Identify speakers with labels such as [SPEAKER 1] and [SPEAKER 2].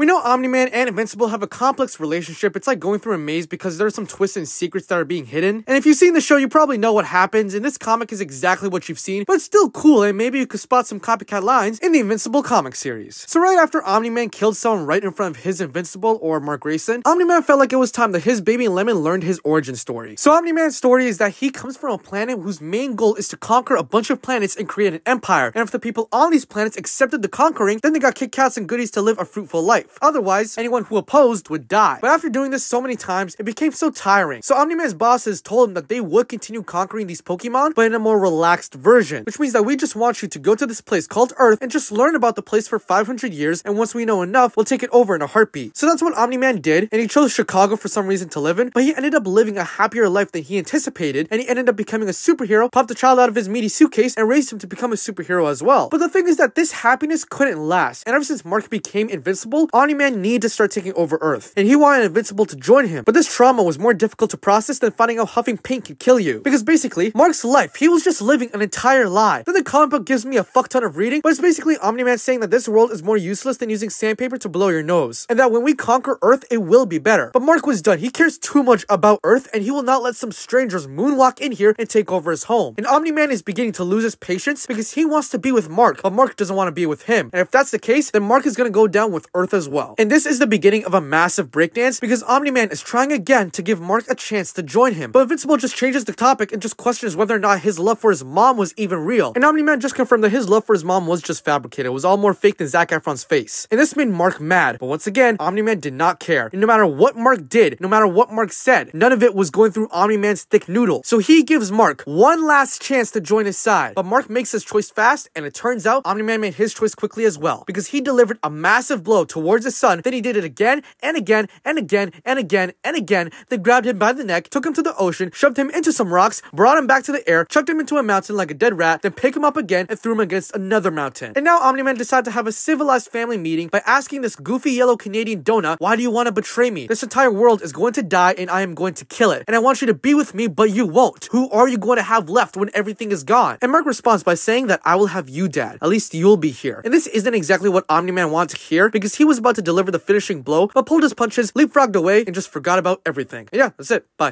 [SPEAKER 1] We know Omni-Man and Invincible have a complex relationship. It's like going through a maze because there are some twists and secrets that are being hidden. And if you've seen the show, you probably know what happens, and this comic is exactly what you've seen, but it's still cool, and maybe you could spot some copycat lines in the Invincible comic series. So right after Omni-Man killed someone right in front of his Invincible, or Mark Grayson, Omni-Man felt like it was time that his baby Lemon learned his origin story. So Omni-Man's story is that he comes from a planet whose main goal is to conquer a bunch of planets and create an empire, and if the people on these planets accepted the conquering, then they got Kit Kats and goodies to live a fruitful life. Otherwise, anyone who opposed would die. But after doing this so many times, it became so tiring. So Omni-Man's bosses told him that they would continue conquering these Pokemon, but in a more relaxed version, which means that we just want you to go to this place called Earth and just learn about the place for 500 years, and once we know enough, we'll take it over in a heartbeat. So that's what Omni-Man did, and he chose Chicago for some reason to live in, but he ended up living a happier life than he anticipated, and he ended up becoming a superhero, popped the child out of his meaty suitcase, and raised him to become a superhero as well. But the thing is that this happiness couldn't last, and ever since Mark became invincible, Omni-Man needed to start taking over Earth, and he wanted Invincible to join him. But this trauma was more difficult to process than finding out huffing paint can kill you, because basically, Mark's life, he was just living an entire lie. Then the comic book gives me a fuck ton of reading, but it's basically Omni-Man saying that this world is more useless than using sandpaper to blow your nose, and that when we conquer Earth, it will be better. But Mark was done. He cares too much about Earth, and he will not let some strangers moonwalk in here and take over his home. And Omni-Man is beginning to lose his patience because he wants to be with Mark, but Mark doesn't want to be with him. And if that's the case, then Mark is going to go down with Earth as well. And this is the beginning of a massive breakdance because Omni-Man is trying again to give Mark a chance to join him. But Invincible just changes the topic and just questions whether or not his love for his mom was even real. And Omni-Man just confirmed that his love for his mom was just fabricated. It was all more fake than Zac Efron's face. And this made Mark mad. But once again, Omni-Man did not care. And no matter what Mark did, no matter what Mark said, none of it was going through Omni-Man's thick noodle. So he gives Mark one last chance to join his side. But Mark makes his choice fast, and it turns out Omni-Man made his choice quickly as well, because he delivered a massive blow towards his son, then he did it again and again and again and again and again, then grabbed him by the neck, took him to the ocean, shoved him into some rocks, brought him back to the air, chucked him into a mountain like a dead rat, then picked him up again and threw him against another mountain. And now Omni-Man decided to have a civilized family meeting by asking this goofy yellow Canadian donut, why do you want to betray me? This entire world is going to die and I am going to kill it. And I want you to be with me, but you won't. Who are you going to have left when everything is gone? And Mark responds by saying that I will have you, Dad. At least you'll be here. And this isn't exactly what Omni-Man wanted to hear, because he was about to deliver the finishing blow, but pulled his punches, leapfrogged away, and just forgot about everything. And yeah, that's it. Bye.